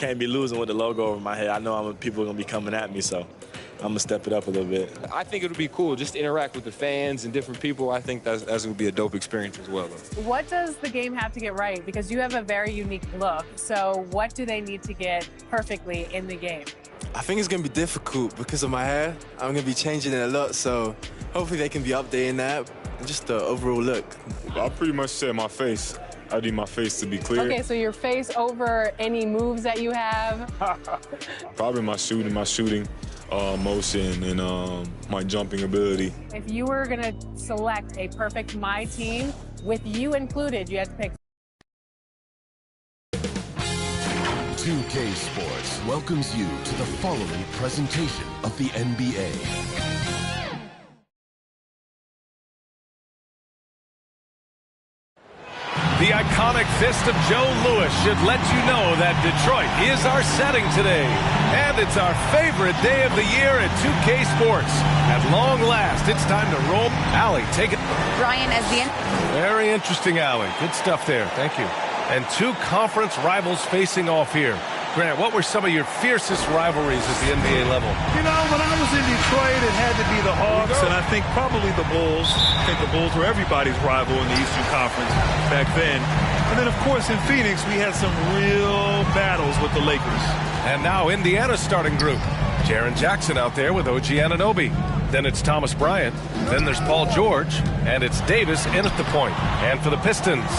Can't be losing with the logo over my head. I know people are going to be coming at me, so I'm going to step it up a little bit. I think it would be cool just to interact with the fans and different people. I think that's going to be a dope experience as well. What does the game have to get right? Because you have a very unique look. So what do they need to get perfectly in the game? I think it's going to be difficult because of my hair. I'm going to be changing it a lot, so hopefully they can be updating that and just the overall look. I pretty much said my face. I need my face to be clear. Okay, so your face over any moves that you have? Probably my shooting motion and my jumping ability. If you were going to select a perfect My Team, with you included, you had to pick. 2K Sports welcomes you to the following presentation of the NBA. The iconic fist of Joe Louis should let you know that Detroit is our setting today. And it's our favorite day of the year at 2K Sports. At long last, it's time to roll. Allie, take it. Brian as the end. Very interesting, Allie. Good stuff there. Thank you. And two conference rivals facing off here. Grant, what were some of your fiercest rivalries at the NBA level? You know, when I was in Detroit, it had to be the Hawks, and I think probably the Bulls. I think the Bulls were everybody's rival in the Eastern Conference back then. And then, of course, in Phoenix, we had some real battles with the Lakers. And now Indiana's starting group. Jaren Jackson out there with OG Anunoby. Then it's Thomas Bryant. Then there's Paul George. And it's Davis in at the point. And for the Pistons,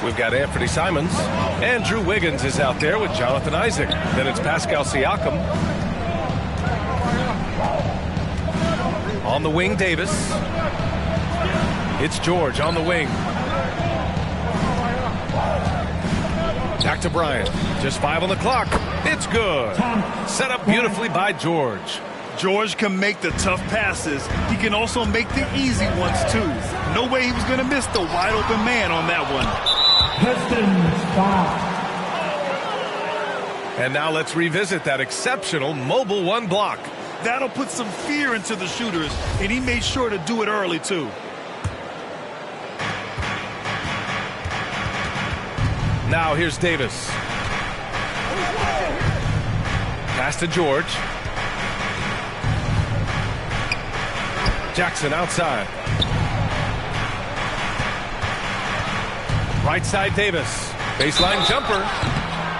we've got Anthony Simons. Andrew Wiggins is out there with Jonathan Isaac. Then it's Pascal Siakam. On the wing, Davis. It's George on the wing. Back to Bryant. Just 5 on the clock. It's good. Set up beautifully by George. George can make the tough passes. He can also make the easy ones, too. No way he was going to miss the wide-open man on that one. And now let's revisit that exceptional mobile one block. That'll put some fear into the shooters, and he made sure to do it early, too. Now here's Davis. Pass to George. Jackson outside. Right side Davis. Baseline jumper.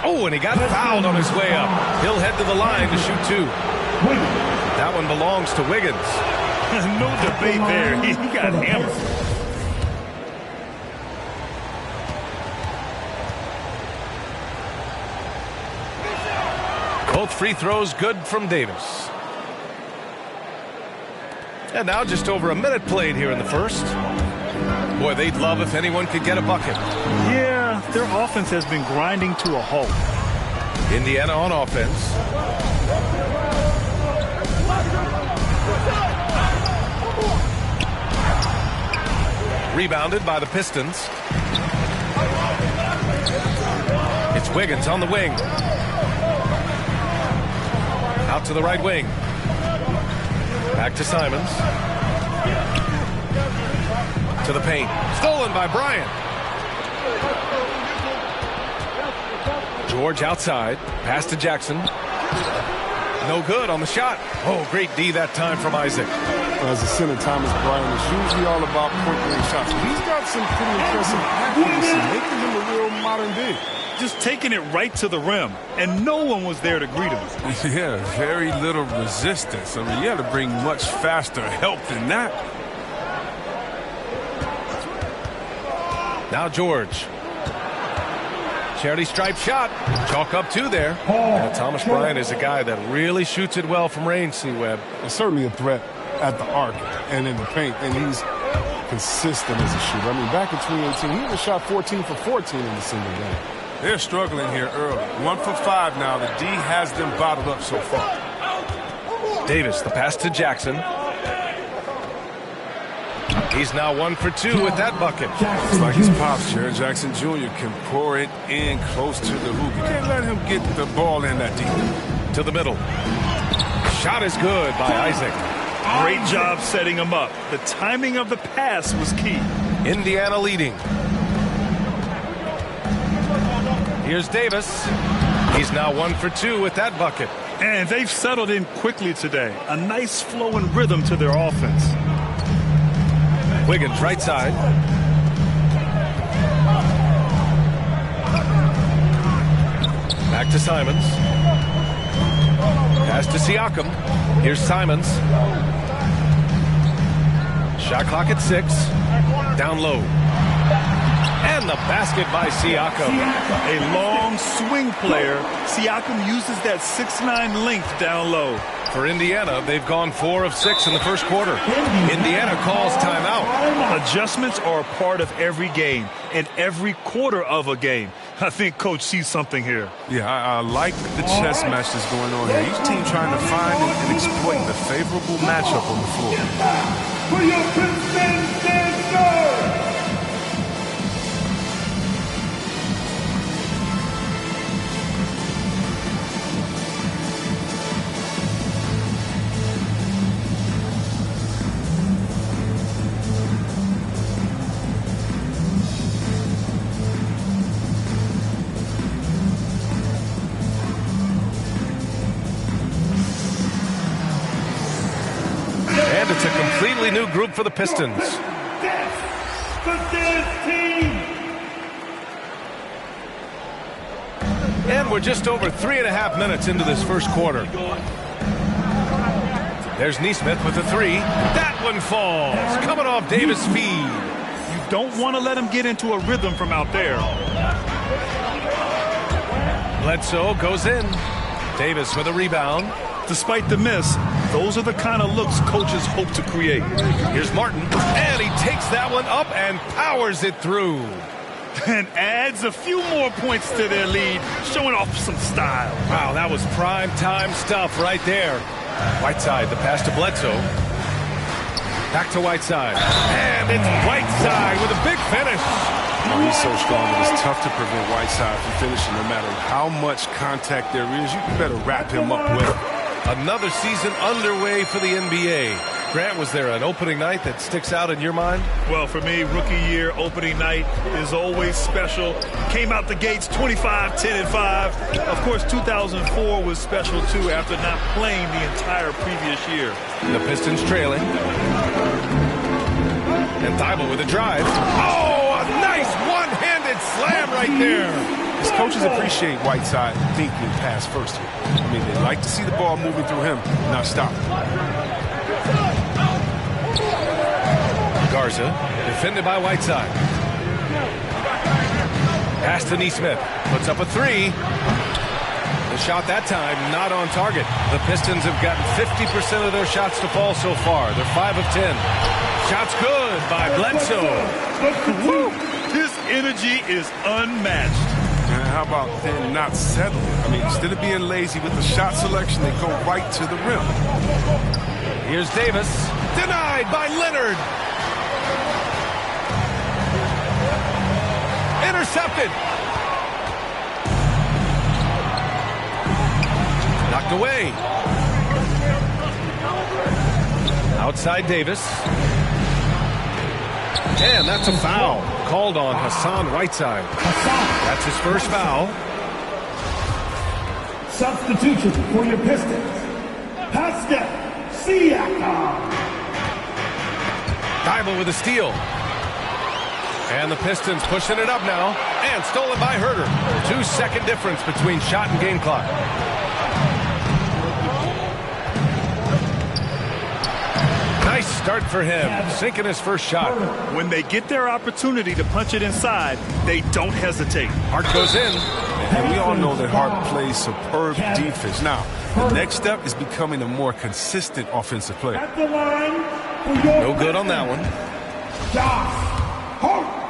Oh, and he got fouled on his way up. He'll head to the line to shoot two. That one belongs to Wiggins. No debate there. He got hammered. Both free throws good from Davis. And now just over a minute played here in the first. Boy, they'd love if anyone could get a bucket. Yeah, their offense has been grinding to a halt. Indiana on offense. Rebounded by the Pistons. It's Wiggins on the wing. Out to the right wing. Back to Simons. To the paint. Stolen by Bryant. George outside. Pass to Jackson. No good on the shot. Oh, great D that time from Isaac. As a center, Thomas Bryant is usually all about point-blank shots. He's got some pretty impressive accuracy, making him a real modern big. Just taking it right to the rim, and no one was there to greet him. Yeah, very little resistance. I mean, you had to bring much faster help than that. Now George. Charity stripe shot. Chalk up two there. And Thomas Bryant is a guy that really shoots it well from range, C-Web. It's certainly a threat at the arc and in the paint, and he's consistent as a shooter. I mean, back in 2018, he was shot 14 for 14 in a single game. They're struggling here early. 1 for 5 now. The D has them bottled up so far. Davis, the pass to Jackson. He's now 1 for 2 with that bucket. It's like his pops, Jaren Jackson Jr. can pour it in close to the hoop. You can't let him get the ball in that deep. To the middle. Shot is good by Isaac. Great job setting him up. The timing of the pass was key. Indiana leading. Here's Davis. He's now 1 for 2 with that bucket. And they've settled in quickly today. A nice flow and rhythm to their offense. Wiggins right side. Back to Simons. Pass to Siakam. Here's Simons. Shot clock at 6. Down low. And the basket by Siakam. A long swing player. Siakam uses that 6'9" length down low. For Indiana, they've gone 4 of 6 in the first quarter. Indiana calls timeout. Adjustments are a part of every game and every quarter of a game. I think Coach sees something here. Yeah, I like the chess match that's going on here. Each team trying to find and exploit the favorable matchup on the floor. For your Pistons, stand. And it's a completely new group for the Pistons. And we're just over 3.5 minutes into this first quarter. There's Nesmith with a 3. That one falls. Coming off Davis' feed. You don't want to let him get into a rhythm from out there. Bledsoe goes in. Davis with a rebound. Despite the miss, those are the kind of looks coaches hope to create. Here's Martin, and he takes that one up and powers it through. And adds a few more points to their lead, showing off some style. Wow, that was prime time stuff right there. Whiteside, the pass to Bledsoe. Back to Whiteside. And it's Whiteside with a big finish. Oh, he's so strong that it's tough to prevent Whiteside from finishing. No matter how much contact there is, you better wrap him up well. Another season underway for the NBA. Grant, was there an opening night that sticks out in your mind? Well, for me, rookie year opening night is always special. Came out the gates 25, 10, and 5. Of course, 2004 was special, too, after not playing the entire previous year. The Pistons trailing. And Thibault with a drive. Oh, a nice one-handed slam right there. His coaches appreciate Whiteside thinking pass first here. I mean, they like to see the ball moving through him, not stop. Garza, defended by Whiteside. Pass to Nesmith. Puts up a 3. The shot that time not on target. The Pistons have gotten 50% of their shots to fall so far. They're 5 of 10. Shots good by Bledsoe. Woo! His energy is unmatched. And how about them not settling? I mean, instead of being lazy with the shot selection, they go right to the rim. Here's Davis. Denied by Leonard. Intercepted. Knocked away. Outside Davis. And that's a foul called on Hassan Whiteside. That's his first foul. Substitution for your Pistons. Pascal Siakam. Thibault with a steal. And the Pistons pushing it up now. And stolen by Herter. 2-second difference between shot and game clock. Nice start for him, sinking his first shot. When they get their opportunity to punch it inside, they don't hesitate. Hart goes in. And we all know that Hart plays superb defense. Now, the next step is becoming a more consistent offensive player. At the line for your No good on that one. Josh Hart.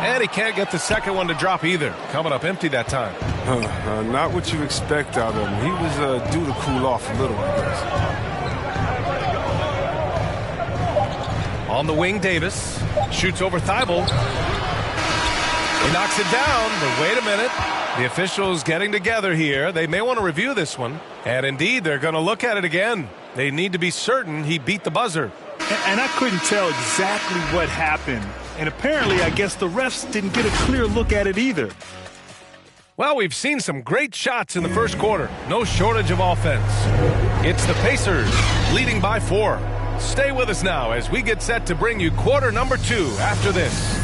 And he can't get the second one to drop either. Coming up empty that time. Not what you expect out of him. He was due to cool off a little, I guess. On the wing, Davis. Shoots over Thibault. He knocks it down, but wait a minute. The officials getting together here. They may want to review this one. And indeed, they're going to look at it again. They need to be certain he beat the buzzer. And I couldn't tell exactly what happened, And apparently, I guess the refs didn't get a clear look at it either. Well, we've seen some great shots in the first quarter. No shortage of offense. It's the Pacers leading by 4. Stay with us now as we get set to bring you quarter number 2 after this.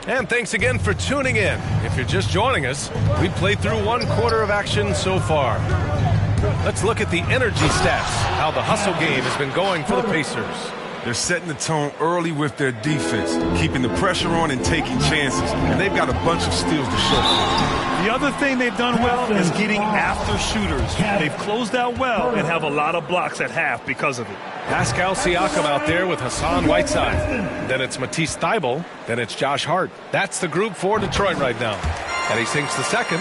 And thanks again for tuning in. If you're just joining us, we've played through 1 quarter of action so far. Let's look at the energy stats, how the hustle game has been going for the Pacers. They're setting the tone early with their defense, keeping the pressure on and taking chances. And they've got a bunch of steals to show for it. The other thing they've done well is getting after shooters. They've closed out well and have a lot of blocks at half because of it. Pascal Siakam out there with Hassan Whiteside. Then it's Matisse Thybulle. Then it's Josh Hart. That's the group for Detroit right now. And he sinks the second.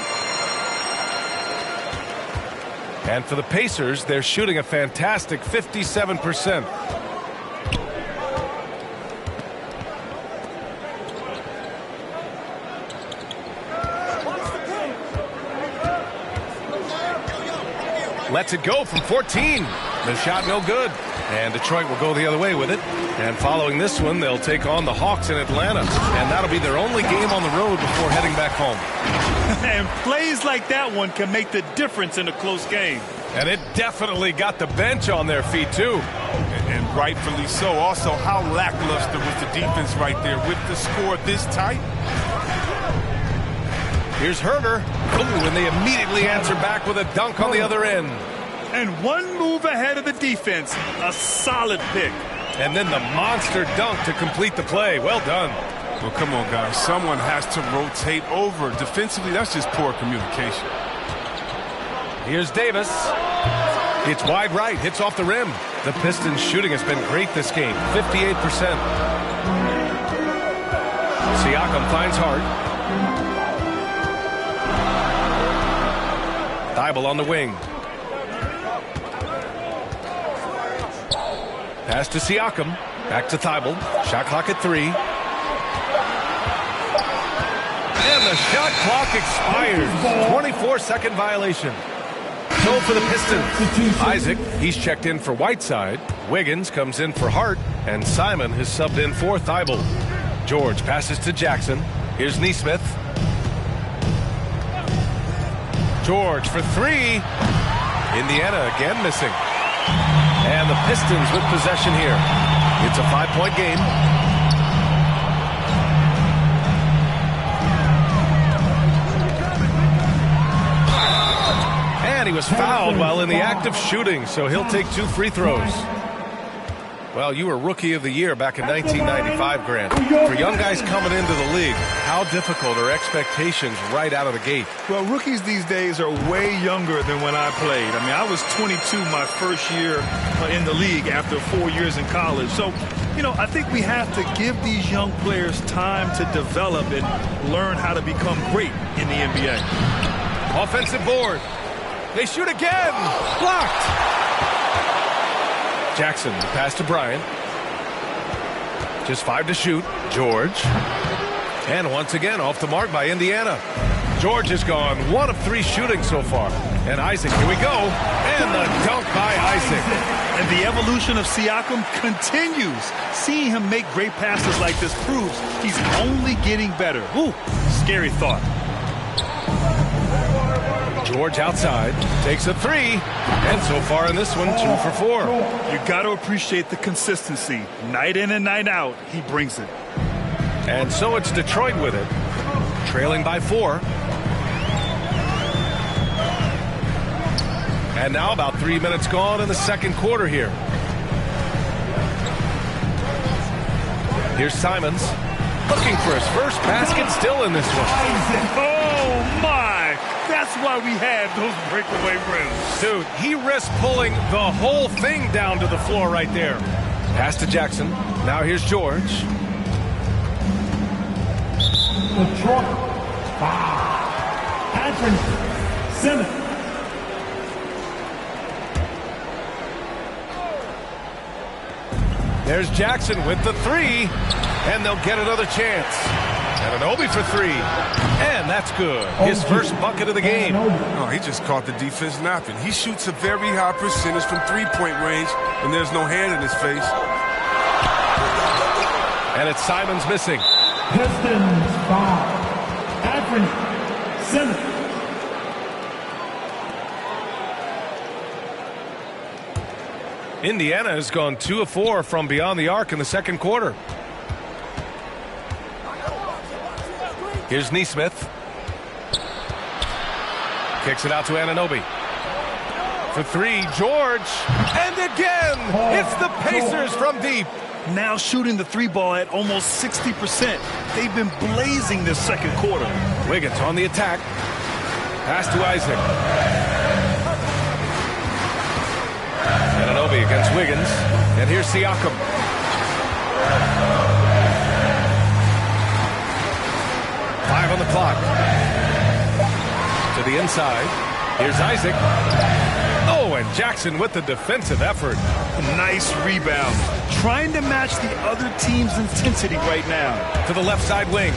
And for the Pacers, they're shooting a fantastic 57%. Lets it go from 14. The shot no good. And Detroit will go the other way with it. And following this one, they'll take on the Hawks in Atlanta. And that'll be their only game on the road before heading back home. And plays like that one can make the difference in a close game. And it definitely got the bench on their feet, too. And rightfully so. Also, how lackluster was the defense right there with the score this tight? Here's Herter. Ooh, and they immediately answer back with a dunk on the other end. And 1 move ahead of the defense. A solid pick. And then the monster dunk to complete the play. Well done. Well, come on, guys. Someone has to rotate over. Defensively, that's just poor communication. Here's Davis. It's wide right. Hits off the rim. The Pistons' shooting has been great this game. 58%. Siakam finds Hart. Thybulle on the wing. Pass to Siakam. Back to Thybulle. Shot clock at 3. And the shot clock expires. 24-second violation. So for the Pistons, Isaac, he's checked in for Whiteside. Wiggins comes in for Hart. And Simon has subbed in for Thybulle. George passes to Jackson. Here's Nesmith. George for 3. Indiana again missing. And the Pistons with possession here. It's a 5-point game. And he was fouled while in the act of shooting, so he'll take 2 free throws. Well, you were Rookie of the Year back in 1995, Grant. For young guys coming into the league, how difficult are expectations right out of the gate? Well, rookies these days are way younger than when I played. I mean, I was 22 my first year in the league after 4 years in college. So, you know, I think we have to give these young players time to develop and learn how to become great in the NBA. Offensive board. They shoot again. Blocked. Jackson, the pass to Bryant. Just 5 to shoot. George. And once again, off the mark by Indiana. George has gone 1 of 3 shooting so far. And Isaac, here we go. And the dunk by Isaac. And the evolution of Siakam continues. Seeing him make great passes like this proves he's only getting better. Ooh, scary thought. George outside, takes a 3, and so far in this one, 2 for 4. You got to appreciate the consistency. Night in and night out, he brings it. And so it's Detroit with it, trailing by 4. And now about 3 minutes gone in the second quarter here. Here's Simons, looking for his first basket, still in this one. Oh, my! That's why we had those breakaway rims. Dude, he risked pulling the whole thing down to the floor right there. Pass to Jackson. Now here's George. Detroit. 5. Anthony Simmons. There's Jackson with the 3, and they'll get another chance. And Anunoby for 3, and that's good. His first bucket of the game. Oh, he just caught the defense napping. He shoots a very high percentage from 3-point range, and there's no hand in his face. And it's Simons missing. Pistons foul. Anthony Simmons. Indiana has gone 2 of 4 from beyond the arc in the second quarter. Here's Neesmith. Kicks it out to Anunoby. For 3, George. And again, it's the Pacers from deep. Now shooting the 3 ball at almost 60%. They've been blazing this second quarter. Wiggins on the attack. Pass to Isaac. Anunoby against Wiggins. And here's Siakam. Five on the clock. To the inside. Here's Isaac. Oh, and Jackson with the defensive effort. Nice rebound. Trying to match the other team's intensity right now. To the left side wing.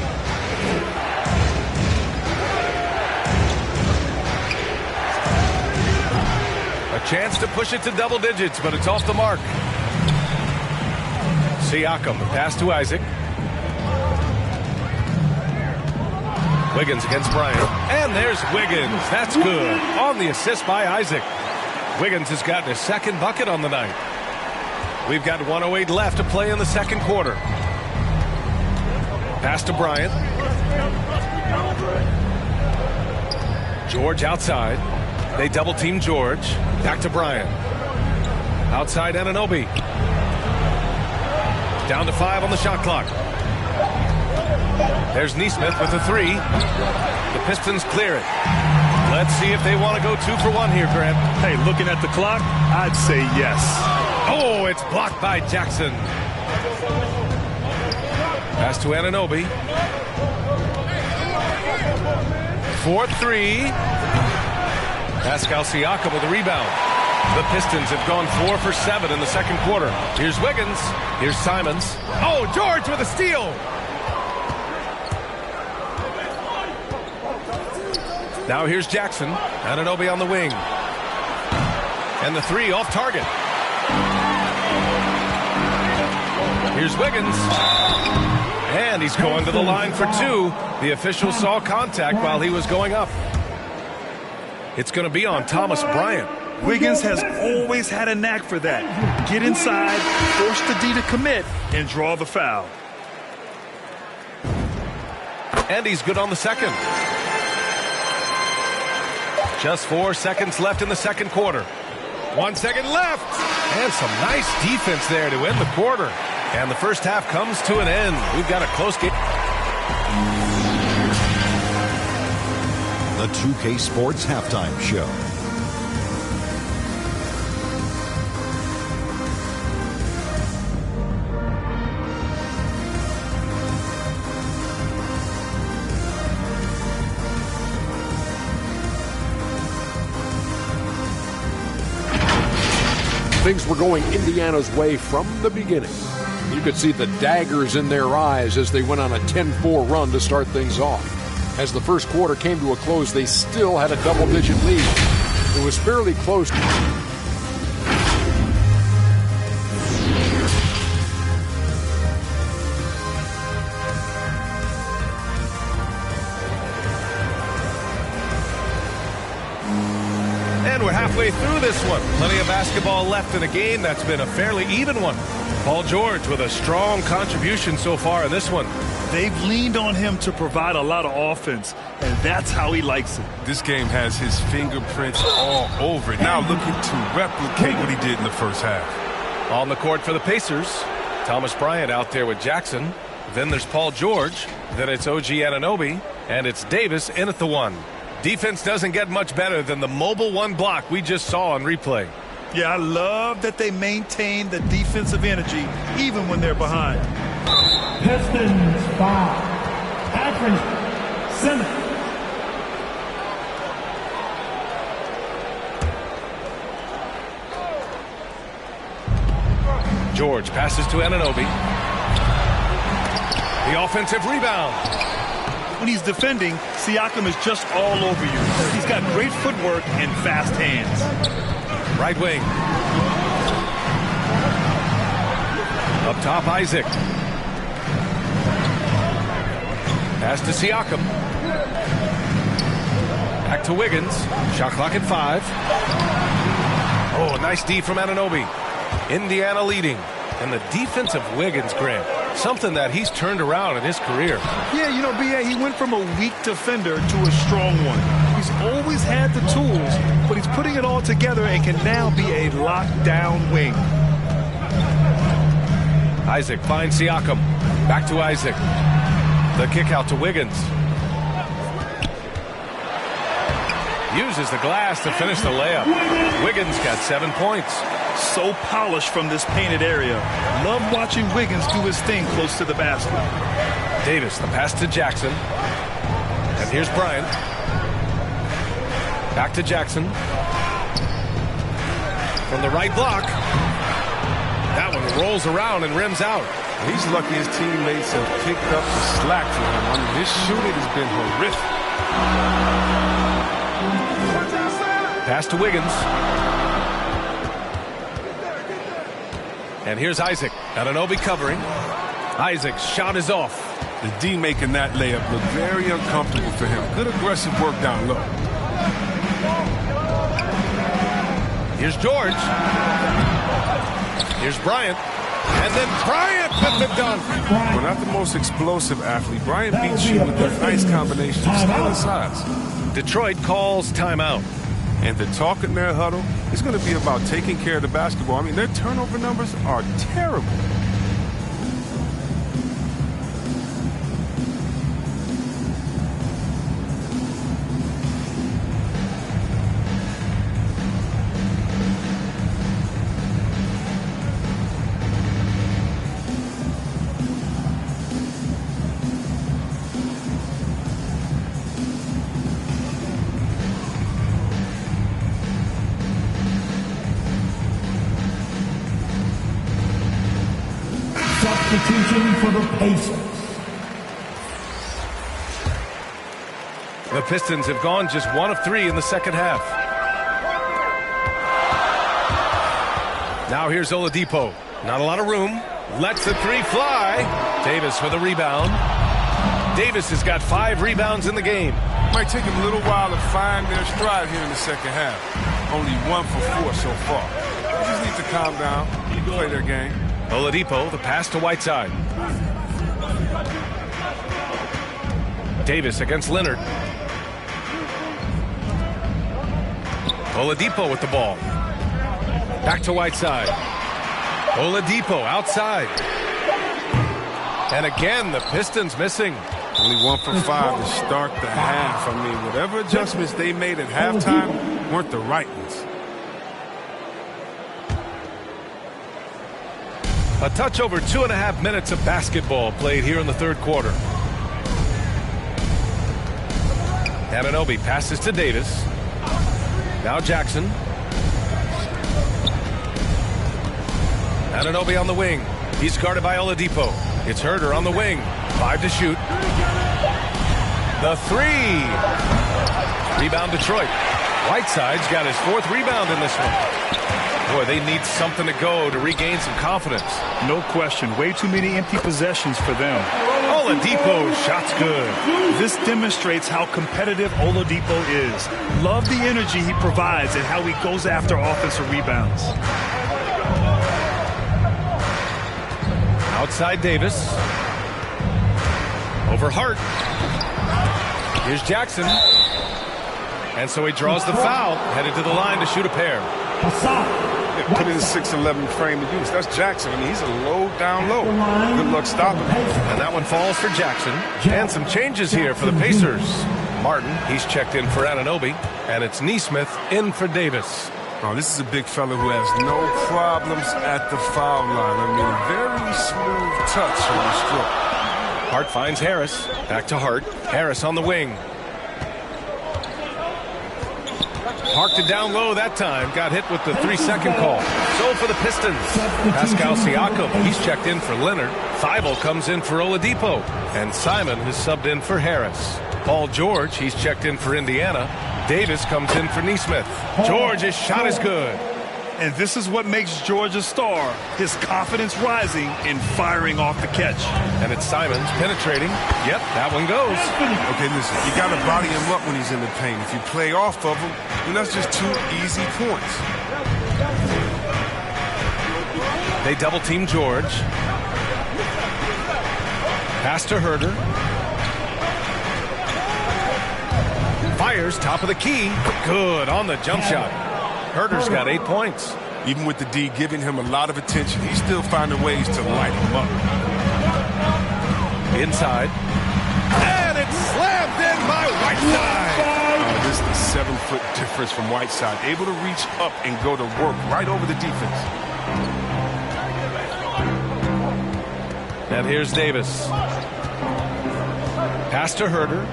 A chance to push it to double digits, but it's off the mark. Siakam, pass to Isaac. Wiggins against Bryant. And there's Wiggins. That's good. On the assist by Isaac. Wiggins has gotten his second bucket on the night. We've got 1:08 left to play in the second quarter. Pass to Bryant. George outside. They double team George. Back to Bryant. Outside Anunoby. Down to 5 on the shot clock. There's Neesmith with a 3. The Pistons clear it. Let's see if they want to go 2 for 1 here, Grant. Hey, looking at the clock, I'd say yes. Oh, it's blocked by Jackson. Pass to Anunoby. 4-3. Pascal Siakam with a rebound. The Pistons have gone 4 for 7 in the second quarter. Here's Wiggins. Here's Simons. Oh, George with a steal. Now here's Jackson. Anunoby on the wing. And the 3 off target. Here's Wiggins. And he's going to the line for 2. The official saw contact while he was going up. It's going to be on Thomas Bryant. Wiggins has always had a knack for that. Get inside, force the D to commit, and draw the foul. And he's good on the second. Just 4 seconds left in the second quarter. 1 second left. And some nice defense there to end the quarter. And the first half comes to an end. We've got a close game. The 2K Sports Halftime Show. Things were going Indiana's way from the beginning. You could see the daggers in their eyes as they went on a 10-4 run to start things off. As the first quarter came to a close, they still had a double-digit lead. It was fairly close. And we're halfway through this one. Plenty of basketball left in a game that's been a fairly even one. Paul George with a strong contribution so far in this one. They've leaned on him to provide a lot of offense, and that's how he likes it. This game has his fingerprints all over it. Now looking to replicate what he did in the first half. On the court for the Pacers, Thomas Bryant out there with Jackson. Then there's Paul George. Then it's OG Anunoby. And it's Davis in at the 1. Defense doesn't get much better than the mobile 1 block we just saw on replay. Yeah, I love that they maintain the defensive energy even when they're behind. Pistons foul. Anthony Simmons. George passes to Anunoby. The offensive rebound. When he's defending, Siakam is just all over you. He's got great footwork and fast hands. Right wing. Up top, Isaac. Pass to Siakam. Back to Wiggins. Shot clock at 5. Oh, nice D from Anunoby. Indiana leading. And the defense of Wiggins, Grant, something that he's turned around in his career. Yeah, you know, B.A., he went from a weak defender to a strong one. He's always had the tools, but he's putting it all together and can now be a lockdown wing. Isaac finds Siakam. Back to Isaac. The kick out to Wiggins. Uses the glass to finish the layup. Wiggins got 7 points. So polished from this painted area. Love watching Wiggins do his thing close to the basket. Davis, the pass to Jackson. And here's Bryant. Back to Jackson. From the right block. That one rolls around and rims out. He's lucky his teammates have picked up the slack for him. I mean, his shooting has been horrific. Pass to Wiggins. And here's Isaac. Anunoby covering. Isaac's shot is off. The D making that layup look very uncomfortable for him. Good aggressive work down low. Here's George. Here's Bryant. And then Bryant with the dunk. Well, not the most explosive athlete. Bryant beats you with a nice combination of skill and size. Detroit calls timeout. And the talk in their huddle is going to be about taking care of the basketball. I mean, their turnover numbers are terrible. Substitution for the Pacers. The Pistons have gone just 1 of 3 in the second half. Now here's Oladipo. Not a lot of room. Lets the 3 fly. Davis for the rebound. Davis has got 5 rebounds in the game. Might take him a little while to find their stride here in the second half. Only 1 for 4 so far. They just need to calm down, play their game. Oladipo, the pass to Whiteside. Davis against Leonard. Oladipo with the ball. Back to Whiteside. Oladipo outside. And again, the Pistons missing. Only 1 for 5 to start the half. I mean, whatever adjustments they made at halftime weren't the right ones. A touch over 2.5 minutes of basketball played here in the third quarter. Anunoby passes to Davis. Now Jackson. Anunoby on the wing. He's guarded by Oladipo. It's Herter on the wing. 5 to shoot. The 3. Rebound Detroit. Whiteside's got his 4th rebound in this one. Boy, they need something to go to regain some confidence. No question. Way too many empty possessions for them. Oladipo, shot's good. This demonstrates how competitive Oladipo is. Love the energy he provides and how he goes after offensive rebounds. Outside Davis. Over Hart. Here's Jackson. And so he draws the foul, headed to the line to shoot a pair. Put in a 6'11" frame of use. That's Jackson. I mean, he's a low down low. Good luck stopping him. And that one falls for Jackson. And some changes here for the Pacers. Martin, he's checked in for Anunoby. And it's Nesmith in for Davis. Oh, this is a big fella who has no problems at the foul line. I mean, very smooth touch on the stroke. Hart finds Harris. Back to Hart. Harris on the wing. Parked it down low that time. Got hit with the 3-second call. So for the Pistons, Pascal Siakam, he's checked in for Leonard. Thibault comes in for Oladipo. And Simon has subbed in for Harris. Paul George, he's checked in for Indiana. Davis comes in for Nesmith. George's shot is good. And this is what makes George a star, his confidence rising and firing off the catch. And it's Simons penetrating. Yep, that one goes. Okay, listen, you got to body him up when he's in the paint. If you play off of him, then that's just 2 easy points. They double team George. Pass to Herder. Fires top of the key. Good on the jump shot. Herder's got 8 points. Even with the D giving him a lot of attention, he's still finding ways to light him up. Inside. And it's slammed in by Whiteside. This is the 7-foot difference from Whiteside. Able to reach up and go to work right over the defense. And here's Davis. Pass to Herder.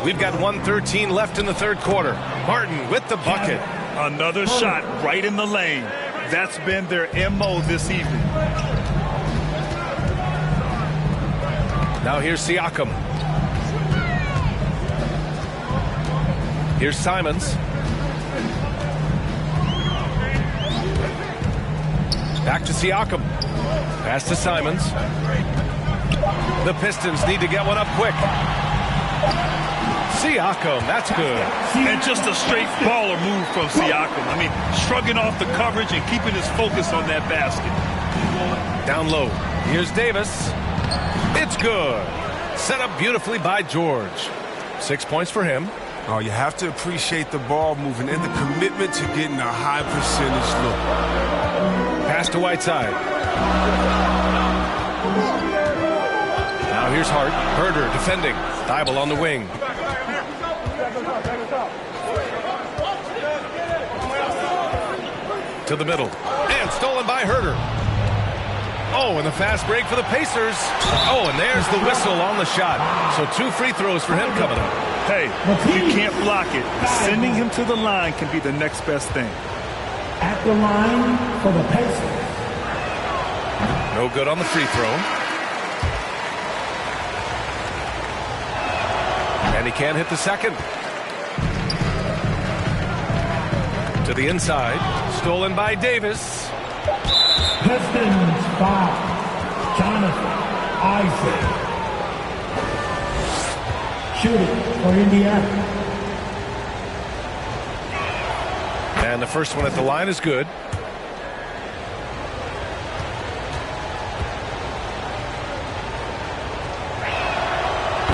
We've got 1:13 left in the third quarter. Martin with the bucket. Another shot right in the lane. That's been their MO this evening. Now here's Siakam. Here's Simons. Back to Siakam. Pass to Simons. The Pistons need to get one up quick. Siakam, that's good. And just a straight baller move from Siakam. I mean, shrugging off the coverage and keeping his focus on that basket. Down low. Here's Davis. It's good. Set up beautifully by George. 6 points for him. Oh, you have to appreciate the ball moving and the commitment to getting a high percentage look. Pass to Whiteside. Now here's Hart. Herder defending. Thibault on the wing. To the middle. And stolen by Herder. Oh, and the fast break for the Pacers. Oh, and there's the whistle on the shot. So 2 free throws for him coming up. Hey, you can't block it. Sending him to the line can be the next best thing. At the line for the Pacers. No good on the free throw. And he can't hit the second. To the inside. Stolen by Davis. Pistons foul. Jonathan Isaac. Shooting for Indiana. And the first one at the line is good.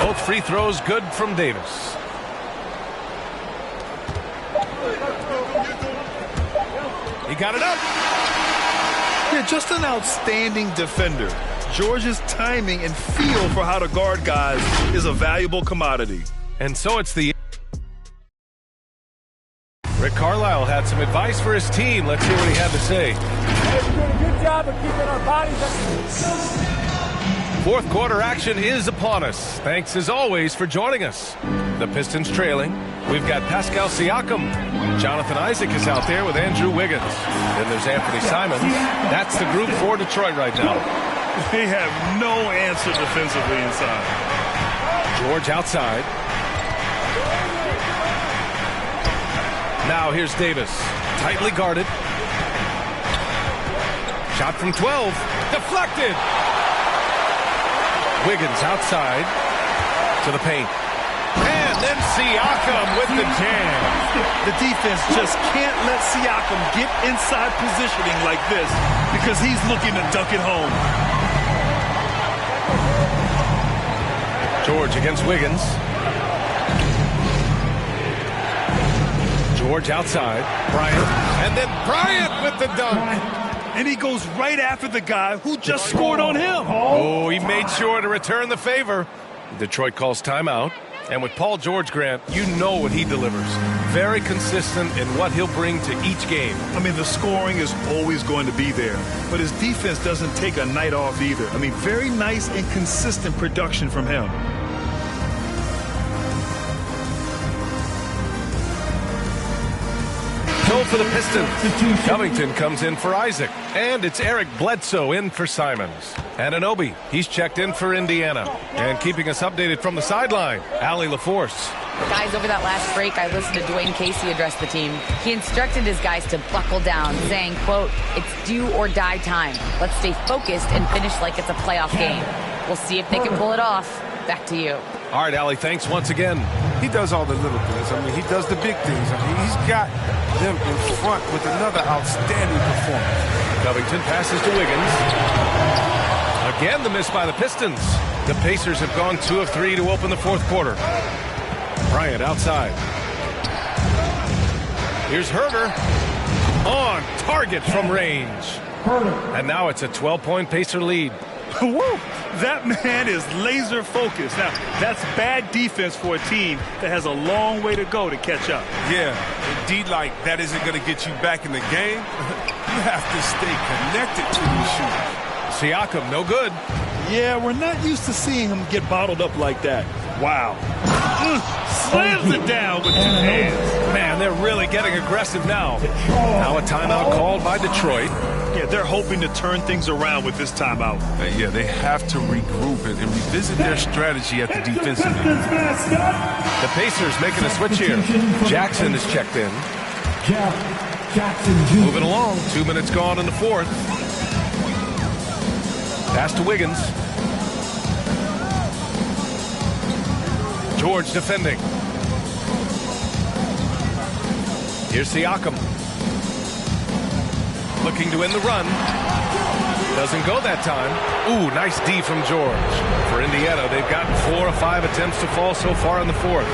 Both free throws good from Davis. He got it up. Yeah, just an outstanding defender. George's timing and feel for how to guard guys is a valuable commodity. And so it's the... Rick Carlisle had some advice for his team. Let's hear what he had to say. Hey, we're doing a good job of keeping our bodies up. Fourth quarter action is upon us. Thanks as always for joining us. The Pistons trailing. We've got Pascal Siakam. Jonathan Isaac is out there with Andrew Wiggins. Then there's Anthony Simons. That's the group for Detroit right now. They have no answer defensively inside. George outside. Now here's Davis. Tightly guarded. Shot from 12. Deflected. Wiggins outside to the paint. And then Siakam with the jam. The defense just can't let Siakam get inside positioning like this because he's looking to dunk it home. George against Wiggins. George outside. Bryant. And then Bryant with the dunk. And he goes right after the guy who just scored on him. Oh, he made sure to return the favor. Detroit calls timeout. And with Paul George, Grant, you know what he delivers. Very consistent in what he'll bring to each game. I mean, the scoring is always going to be there. But his defense doesn't take a night off either. I mean, very nice and consistent production from him. So go for the Pistons. Covington comes in for Isaac. And it's Eric Bledsoe in for Simons. Anunoby, he's checked in for Indiana. And keeping us updated from the sideline, Allie LaForce. Guys, over that last break, I listened to Dwayne Casey address the team. He instructed his guys to buckle down, saying, quote, "It's do or die time. Let's stay focused and finish like it's a playoff game. We'll see if they can pull it off." Back to you. All right, Allie, thanks once again. He does all the little things. I mean, he does the big things. I mean, he's got them in front with another outstanding performance. Covington passes to Wiggins. Again, the miss by the Pistons. The Pacers have gone 2 of 3 to open the fourth quarter. Bryant outside. Here's Herter. On target from range. And now it's a 12-point Pacer lead. Woo! That man is laser focused. Now, that's bad defense for a team that has a long way to go to catch up. Yeah, indeed, like that isn't going to get you back in the game. You have to stay connected to these shooters. Siakam, no good. Yeah, we're not used to seeing him get bottled up like that. Wow. Slams it down with 2 hands. Man, they're really getting aggressive now. Now a timeout called by Detroit. Yeah, they're hoping to turn things around with this timeout. Yeah, they have to regroup and revisit their strategy at the defensive end. The Pacers making a switch here. Jackson is checked in. Moving along. 2 minutes gone in the fourth. Pass to Wiggins. George defending. Here's Siakam. Looking to end the run. Doesn't go that time. Ooh, nice D from George. For Indiana, they've gotten 4 of 5 attempts to fall so far in the fourth.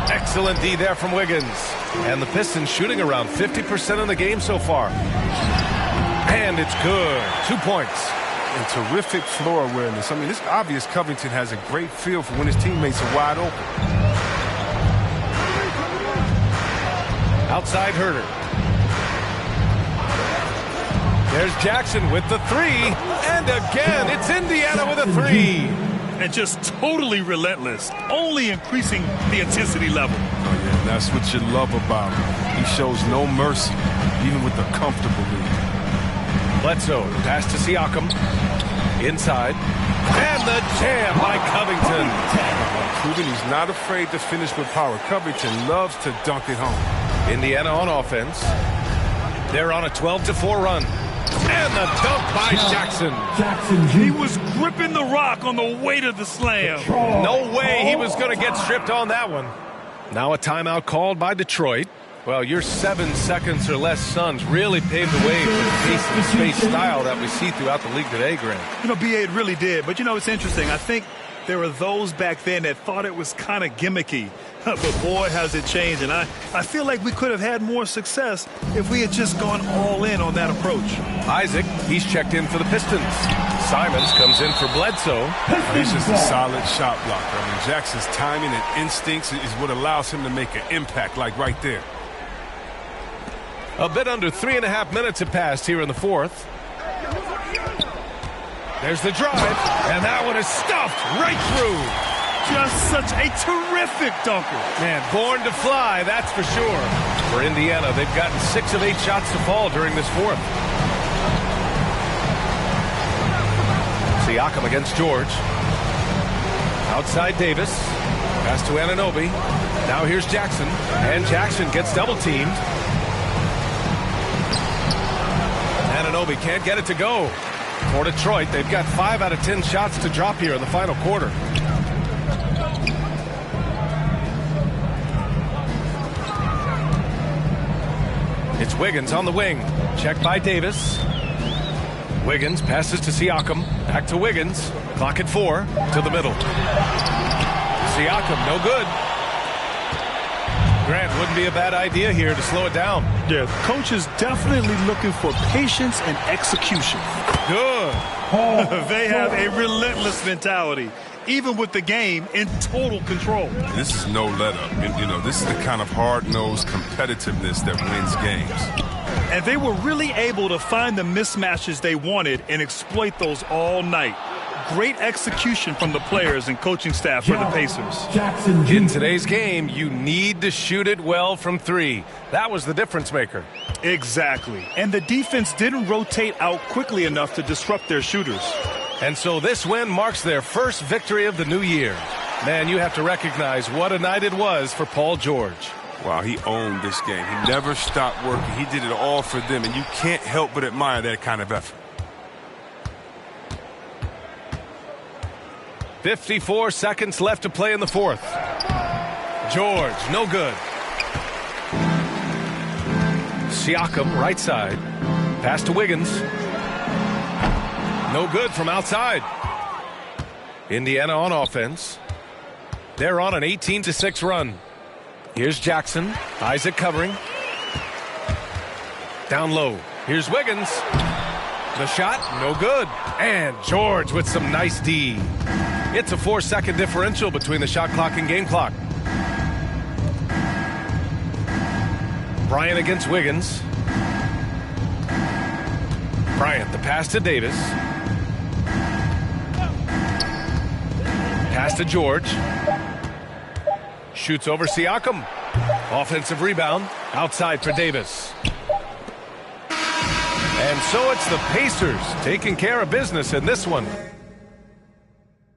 Excellent D there from Wiggins. And the Pistons shooting around 50% in the game so far. And it's good. 2 points. And terrific floor awareness. I mean, it's obvious Covington has a great feel for when his teammates are wide open. Outside Herter. There's Jackson with the 3. And again, it's Indiana with a 3. And just totally relentless. Only increasing the intensity level. Oh, yeah, and that's what you love about him. He shows no mercy, even with a comfortable lead. Bledsoe, pass to Siakam. Inside. And the jam by Covington. Proving he's not afraid to finish with power. Covington loves to dunk it home. Indiana on offense. They're on a 12-4 run. And the dunk by Jackson. He was gripping the rock on the weight of the slam. No way he was going to get stripped on that one. Now a timeout called by Detroit. Well, your 7 seconds or less Suns really paved the way for the pace and space style that we see throughout the league today, Grant. You know, B.A., it really did. But, you know, it's interesting. I think there were those back then that thought it was kind of gimmicky. But, boy, has it changed. And I feel like we could have had more success if we had just gone all in on that approach. Isaac, he's checked in for the Pistons. Simons comes in for Bledsoe. He's just a solid shot blocker. I mean, Jackson's timing and instincts is what allows him to make an impact, like right there. A bit under 3.5 minutes have passed here in the fourth. There's the drive, and that one is stuffed right through. Just such a terrific dunker. Man, born to fly, that's for sure. For Indiana, they've gotten 6 of 8 shots to fall during this fourth. Siakam against George. Outside Davis. Pass to Anunoby. Now here's Jackson, and Jackson gets double-teamed. Anunoby can't get it to go. For Detroit, they've got 5 out of 10 shots to drop here in the final quarter. It's Wiggins on the wing. Checked by Davis. Wiggins passes to Siakam. Back to Wiggins. Clock at 4. To the middle. Siakam, no good. Grant, wouldn't be a bad idea here to slow it down. Yeah, the coach is definitely looking for patience and execution. Good. They have a relentless mentality, even with the game in total control. This is no let-up. And, you know, this is the kind of hard-nosed competitiveness that wins games. And they were really able to find the mismatches they wanted and exploit those all night. great execution from the players and coaching staff for the Pacers. In today's game, you need to shoot it well from 3. That was the difference maker. Exactly. And the defense didn't rotate out quickly enough to disrupt their shooters. And so this win marks their first victory of the new year. Man, you have to recognize what a night it was for Paul George. Wow, he owned this game. He never stopped working. He did it all for them, and you can't help but admire that kind of effort. 54 seconds left to play in the fourth. George, no good. Siakam, right side. Pass to Wiggins. No good from outside. Indiana on offense. They're on an 18-6 run. Here's Jackson. Isaac covering. Down low. Here's Wiggins. The shot, no good. And George with some nice D. It's a 4-second differential between the shot clock and game clock. Bryant against Wiggins. Bryant, the pass to Davis. Pass to George. Shoots over Siakam. Offensive rebound. Outside for Davis. And so it's the Pacers taking care of business in this one.